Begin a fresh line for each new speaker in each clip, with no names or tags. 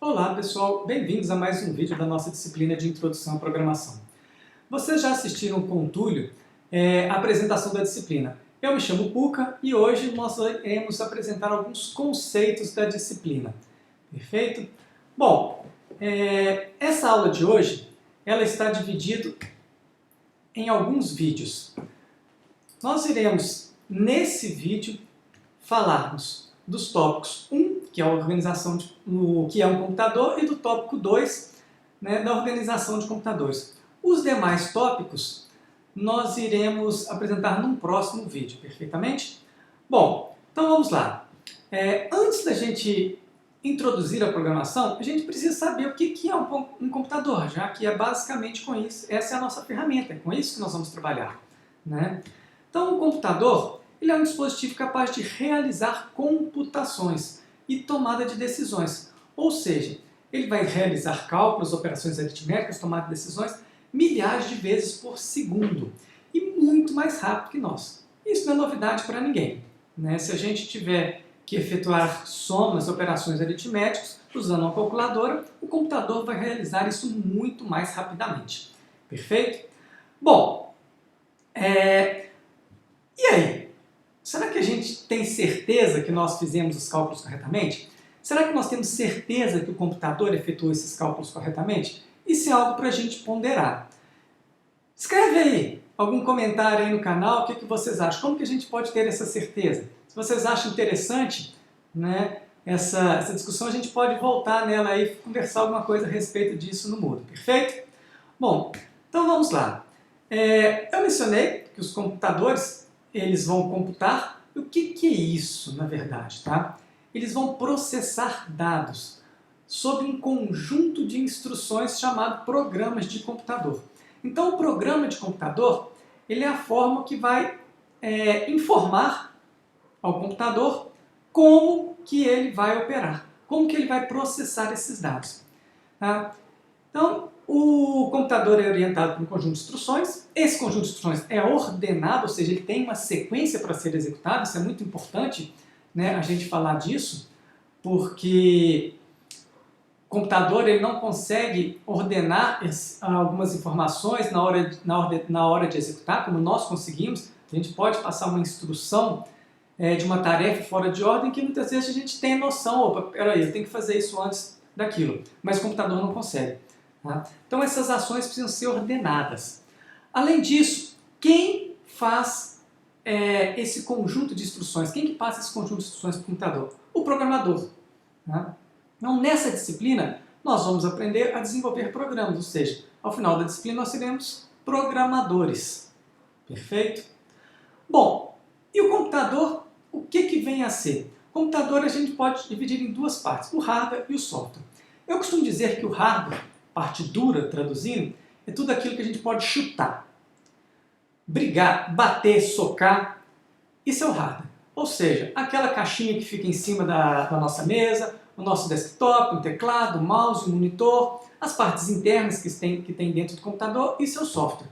Olá pessoal, bem-vindos a mais um vídeo da nossa disciplina de Introdução à Programação. Vocês já assistiram com o Túlio a apresentação da disciplina. Eu me chamo Puca e hoje nós iremos apresentar alguns conceitos da disciplina. Perfeito? Bom, essa aula de hoje ela está dividida em alguns vídeos. Nós iremos, nesse vídeo, falarmos dos tópicos 1, que é a organização do que é um computador, e do tópico 2, né, da organização de computadores. Os demais tópicos nós iremos apresentar num próximo vídeo, perfeitamente? Bom, então vamos lá. Antes da gente introduzir a programação, a gente precisa saber o que é um computador, já que é basicamente com isso, essa é a nossa ferramenta, é com isso que nós vamos trabalhar, né? Então, o computador ele é um dispositivo capaz de realizar computações e tomada de decisões. Ou seja, ele vai realizar cálculos, operações aritméticas, tomada de decisões, milhares de vezes por segundo. E muito mais rápido que nós. Isso não é novidade para ninguém, né? Se a gente tiver que efetuar somas, operações aritméticas, usando uma calculadora, o computador vai realizar isso muito mais rapidamente. Perfeito? Bom, e aí? Será que a gente tem certeza que nós fizemos os cálculos corretamente? Será que nós temos certeza que o computador efetuou esses cálculos corretamente? Isso é algo para a gente ponderar. Escreve aí algum comentário aí no canal, o que vocês acham? Como que a gente pode ter essa certeza? Se vocês acham interessante, né, essa discussão, a gente pode voltar nela aí e conversar alguma coisa a respeito disso no Moodle, perfeito? Bom, então vamos lá. Eu mencionei que os computadores eles vão computar. O que é isso, na verdade, tá? Eles vão processar dados sobre um conjunto de instruções chamado programas de computador. Então, o programa de computador ele é a forma que vai informar ao computador como que ele vai operar, como que ele vai processar esses dados. Tá? Então, o computador é orientado por um conjunto de instruções. Esse conjunto de instruções é ordenado, ou seja, ele tem uma sequência para ser executado. Isso é muito importante, né, a gente falar disso, porque o computador ele não consegue ordenar algumas informações na hora de executar, como nós conseguimos. A gente pode passar uma instrução de uma tarefa fora de ordem que muitas vezes a gente tem noção, opa, peraí, eu tenho que fazer isso antes daquilo, mas o computador não consegue. Tá? Então essas ações precisam ser ordenadas. Além disso, quem faz esse conjunto de instruções? Quem que passa esse conjunto de instruções para o computador? O programador. Tá? Então nessa disciplina nós vamos aprender a desenvolver programas, ou seja, ao final da disciplina nós seremos programadores. Perfeito? Bom, e o computador, o que vem a ser? O computador a gente pode dividir em duas partes, o hardware e o software. Eu costumo dizer que o hardware, parte dura, traduzindo, é tudo aquilo que a gente pode chutar. Brigar, bater, socar, isso é o hardware. Ou seja, aquela caixinha que fica em cima da nossa mesa, o nosso desktop, o teclado, o mouse, o monitor, as partes internas que tem dentro do computador, isso é o software.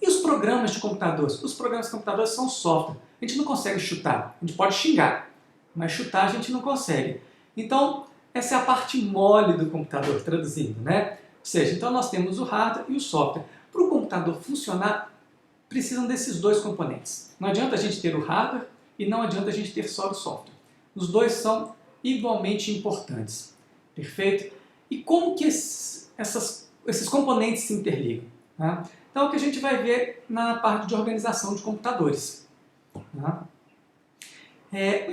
E os programas de computadores? Os programas de computadores são software. A gente não consegue chutar, a gente pode xingar, mas chutar a gente não consegue. Então, essa é a parte mole do computador, traduzindo, né? Ou seja, então nós temos o hardware e o software. Para o computador funcionar, precisam desses dois componentes. Não adianta a gente ter o hardware e não adianta a gente ter só o software. Os dois são igualmente importantes. Perfeito? E como que esses componentes se interligam? Tá? Então, é o que a gente vai ver na parte de organização de computadores. Tá?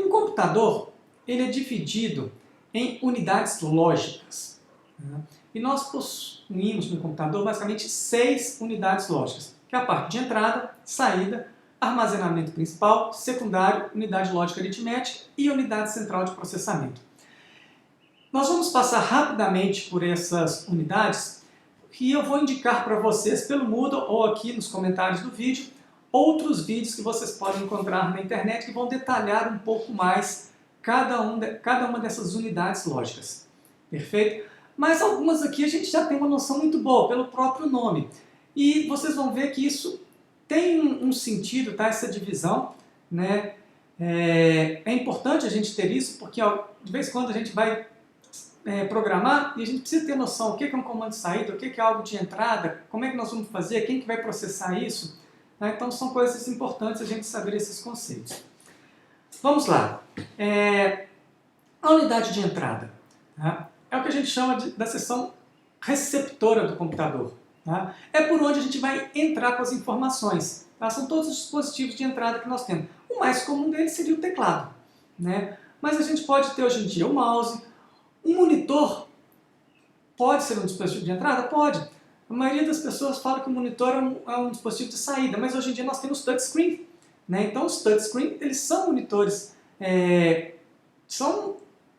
Um computador ele é dividido em unidades lógicas. Tá? E nós possuímos no computador basicamente 6 unidades lógicas, que é a parte de entrada, saída, armazenamento principal, secundário, unidade lógica aritmética e unidade central de processamento. Nós vamos passar rapidamente por essas unidades e eu vou indicar para vocês pelo Moodle ou aqui nos comentários do vídeo outros vídeos que vocês podem encontrar na internet que vão detalhar um pouco mais cada uma dessas unidades lógicas. Perfeito? Mas algumas aqui a gente já tem uma noção muito boa pelo próprio nome. E vocês vão ver que isso tem um sentido, tá? Essa divisão, né? É importante a gente ter isso porque de vez em quando a gente vai programar e a gente precisa ter noção o que é um comando de saída, o que é algo de entrada, como é que nós vamos fazer, quem que vai processar isso. Tá? Então são coisas importantes a gente saber esses conceitos. Vamos lá. A unidade de entrada, tá? É o que a gente chama da seção receptora do computador. Tá? É por onde a gente vai entrar com as informações. Tá? São todos os dispositivos de entrada que nós temos. O mais comum deles seria o teclado, né? Mas a gente pode ter hoje em dia o mouse. Um monitor pode ser um dispositivo de entrada? Pode. A maioria das pessoas fala que o monitor é um dispositivo de saída, mas hoje em dia nós temos touchscreen, né? Então os touchscreen, eles são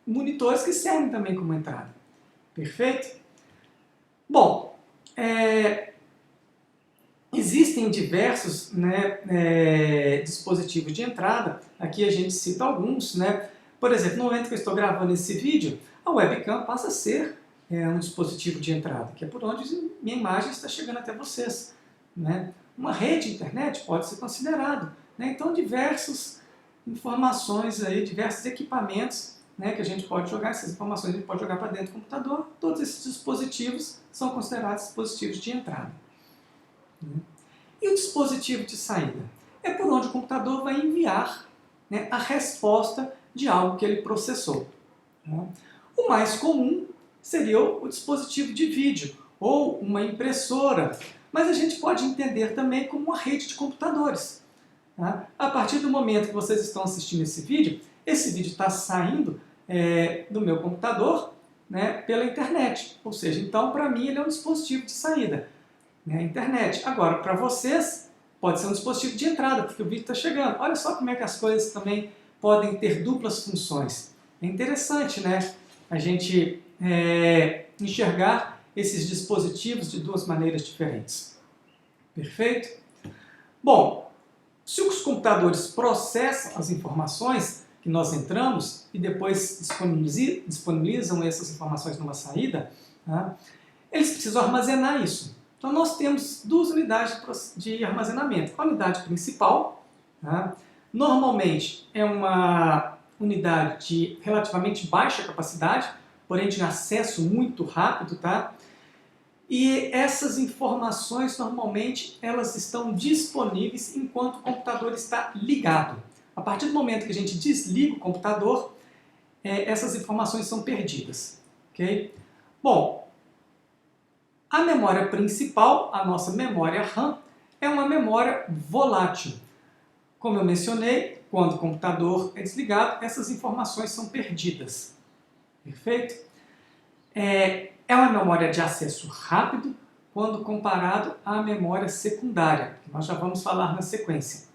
monitores, que servem também como entrada. Perfeito? Bom, existem diversos, né, dispositivos de entrada. Aqui a gente cita alguns, né? Por exemplo, no momento que eu estou gravando esse vídeo, a webcam passa a ser um dispositivo de entrada, que é por onde minha imagem está chegando até vocês, né? Uma rede de internet pode ser considerado, né? Então, diversas informações aí, diversos equipamentos, né, que a gente pode jogar, essas informações a gente pode jogar para dentro do computador. Todos esses dispositivos são considerados dispositivos de entrada. E o dispositivo de saída? É por onde o computador vai enviar, né, a resposta de algo que ele processou. Né? O mais comum seria o dispositivo de vídeo ou uma impressora, mas a gente pode entender também como uma rede de computadores. Tá? A partir do momento que vocês estão assistindo esse vídeo está saindo do meu computador, né, pela internet. Ou seja, então para mim ele é um dispositivo de saída, né, a internet. Agora, para vocês, pode ser um dispositivo de entrada, porque o vídeo está chegando. Olha só como é que as coisas também podem ter duplas funções. É interessante, né, a gente enxergar esses dispositivos de duas maneiras diferentes. Perfeito? Bom, se os computadores processam as informações que nós entramos e depois disponibilizam essas informações numa saída, tá, eles precisam armazenar isso. Então nós temos duas unidades de armazenamento. A unidade principal, tá, normalmente é uma unidade de relativamente baixa capacidade, porém de acesso muito rápido, tá? E essas informações, normalmente, elas estão disponíveis enquanto o computador está ligado. A partir do momento que a gente desliga o computador, essas informações são perdidas. Okay? Bom, a memória principal, a nossa memória RAM, é uma memória volátil. Como eu mencionei, quando o computador é desligado, essas informações são perdidas. Perfeito? É uma memória de acesso rápido quando comparado à memória secundária, que nós já vamos falar na sequência.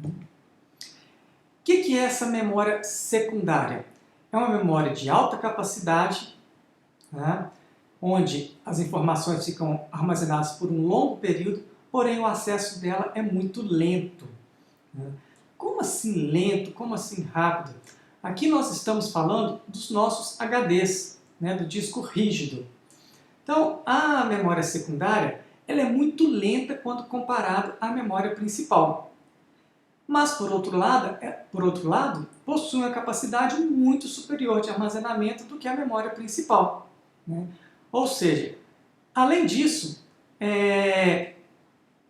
O que é essa memória secundária? É uma memória de alta capacidade, né, onde as informações ficam armazenadas por um longo período, porém o acesso dela é muito lento. Né? Como assim lento? Como assim rápido? Aqui nós estamos falando dos nossos HDs, né, do disco rígido. Então, a memória secundária ela é muito lenta quando comparado à memória principal. Mas, por outro lado, possui uma capacidade muito superior de armazenamento do que a memória principal. Né? Ou seja, além disso,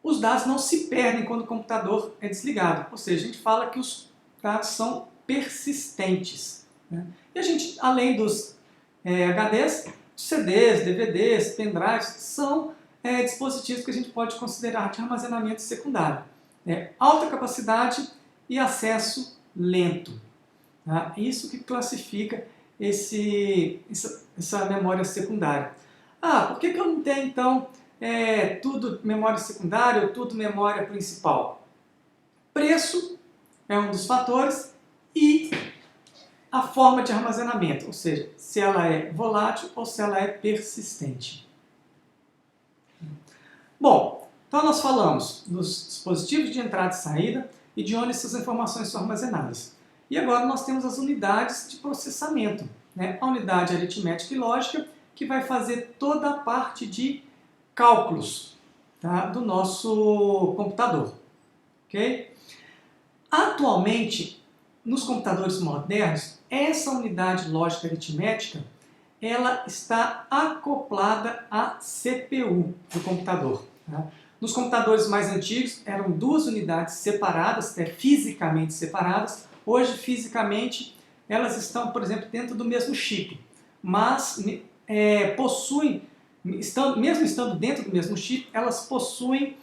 os dados não se perdem quando o computador é desligado. Ou seja, a gente fala que os dados são persistentes. Né? E a gente, além dos HDs, CDs, DVDs, pendrives, são dispositivos que a gente pode considerar de armazenamento secundário. Alta capacidade e acesso lento. Tá? Isso que classifica essa memória secundária. Por que eu não tenho, então, tudo memória secundária ou tudo memória principal? Preço é um dos fatores e a forma de armazenamento, ou seja, se ela é volátil ou se ela é persistente. Bom, então nós falamos dos dispositivos de entrada e saída e de onde essas informações são armazenadas. E agora nós temos as unidades de processamento, né? A unidade aritmética e lógica, que vai fazer toda a parte de cálculos, tá, do nosso computador. Okay? Atualmente, nos computadores modernos, essa unidade lógica aritmética ela está acoplada à CPU do computador. Tá? Nos computadores mais antigos eram duas unidades separadas, fisicamente separadas. Hoje, fisicamente, elas estão, por exemplo, dentro do mesmo chip, mas possuem, mesmo estando dentro do mesmo chip, elas possuem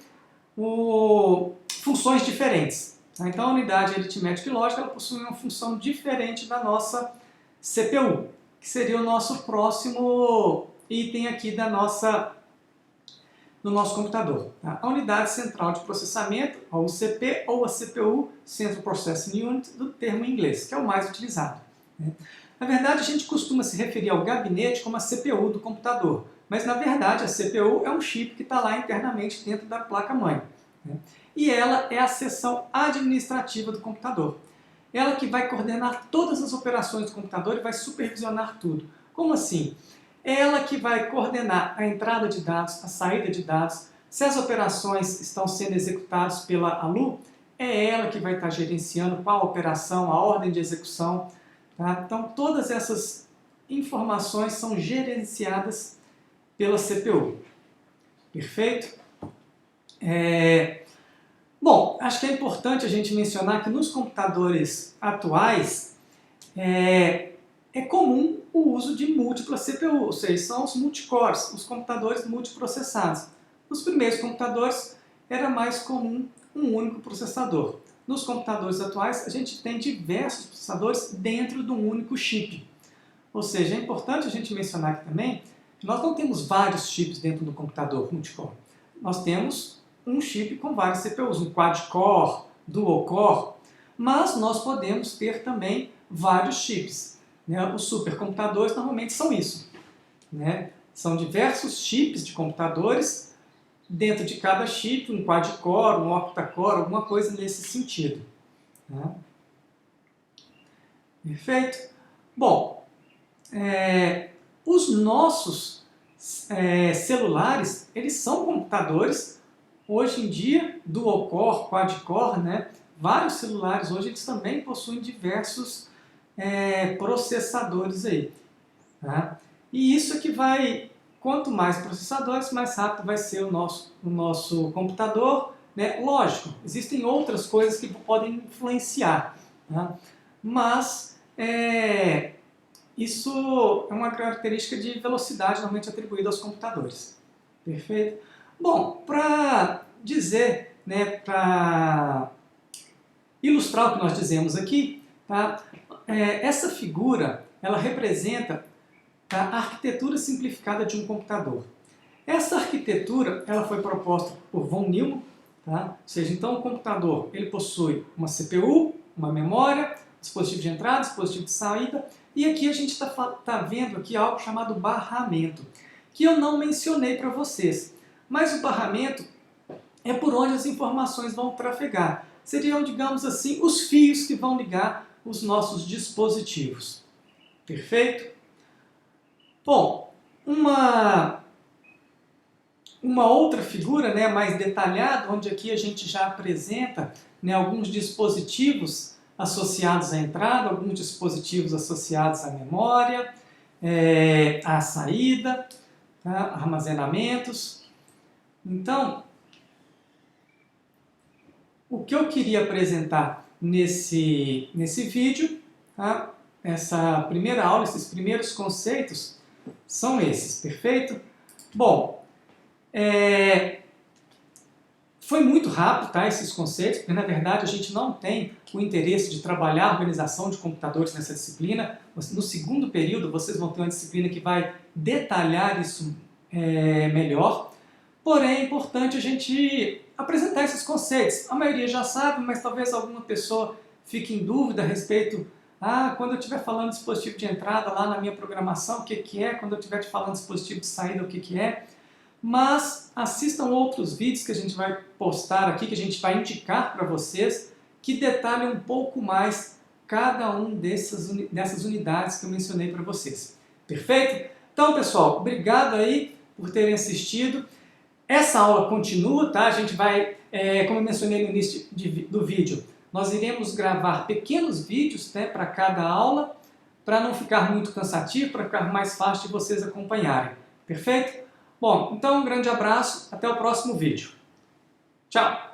funções diferentes. Então, a unidade aritmética e lógica ela possui uma função diferente da nossa CPU, que seria o nosso próximo item aqui do nosso computador. Tá? A unidade central de processamento, a UCP ou a CPU, Central Processing Unit, do termo em inglês, que é o mais utilizado. Né? Na verdade, a gente costuma se referir ao gabinete como a CPU do computador, mas na verdade a CPU é um chip que está lá internamente dentro da placa-mãe. Né? E ela é a seção administrativa do computador. Ela que vai coordenar todas as operações do computador e vai supervisionar tudo. Como assim? Ela que vai coordenar a entrada de dados, a saída de dados, se as operações estão sendo executadas pela ALU, é ela que vai estar gerenciando qual operação, a ordem de execução. Tá? Então, todas essas informações são gerenciadas pela CPU. Perfeito? Bom, acho que é importante a gente mencionar que nos computadores atuais é comum o uso de múltipla CPU, ou seja, são os multicores, os computadores multiprocessados. Nos primeiros computadores era mais comum um único processador. Nos computadores atuais a gente tem diversos processadores dentro de um único chip. Ou seja, é importante a gente mencionar aqui também que nós não temos vários chips dentro do computador multicore. Nós temos um chip com vários CPUs, um quad-core, dual-core, mas nós podemos ter também vários chips. Né? Os supercomputadores normalmente são isso. Né? São diversos chips de computadores, dentro de cada chip, um quad-core, um octa-core, alguma coisa nesse sentido. Né? Perfeito? Bom, os nossos celulares, eles são computadores, hoje em dia, dual-core, quad-core, né? Vários celulares hoje eles também possuem diversos processadores aí. Tá? E isso que vai, quanto mais processadores, mais rápido vai ser o nosso computador. Né? Lógico, existem outras coisas que podem influenciar, tá? Mas isso é uma característica de velocidade normalmente atribuída aos computadores. Perfeito? Bom, para dizer, né, para ilustrar o que nós dizemos aqui, tá? Essa figura ela representa a arquitetura simplificada de um computador. Essa arquitetura ela foi proposta por von Neumann, tá? Ou seja, então o computador ele possui uma CPU, uma memória, dispositivo de entrada, dispositivo de saída, e aqui a gente está vendo aqui algo chamado barramento, que eu não mencionei para vocês, mas o barramento é por onde as informações vão trafegar. Seriam, digamos assim, os fios que vão ligar os nossos dispositivos. Perfeito? Bom, uma outra figura, né, mais detalhada, onde aqui a gente já apresenta, né, alguns dispositivos associados à entrada, alguns dispositivos associados à memória, à saída, tá, armazenamentos. Então, o que eu queria apresentar nesse vídeo, tá? Essa primeira aula, esses primeiros conceitos, são esses, perfeito? Bom, foi muito rápido, tá, esses conceitos, porque na verdade a gente não tem o interesse de trabalhar a organização de computadores nessa disciplina. No segundo período vocês vão ter uma disciplina que vai detalhar isso melhor. Porém, é importante a gente apresentar esses conceitos. A maioria já sabe, mas talvez alguma pessoa fique em dúvida a respeito. Quando eu estiver falando de dispositivo de entrada lá na minha programação, o que é? Quando eu estiver te falando de dispositivo de saída, o que é? Mas assistam outros vídeos que a gente vai postar aqui, que a gente vai indicar para vocês, que detalham um pouco mais cada um dessas unidades que eu mencionei para vocês. Perfeito? Então, pessoal, obrigado aí por terem assistido. Essa aula continua, tá? A gente vai, como eu mencionei no início do vídeo, nós iremos gravar pequenos vídeos, né, para cada aula, para não ficar muito cansativo, para ficar mais fácil de vocês acompanharem. Perfeito? Bom, então um grande abraço, até o próximo vídeo. Tchau!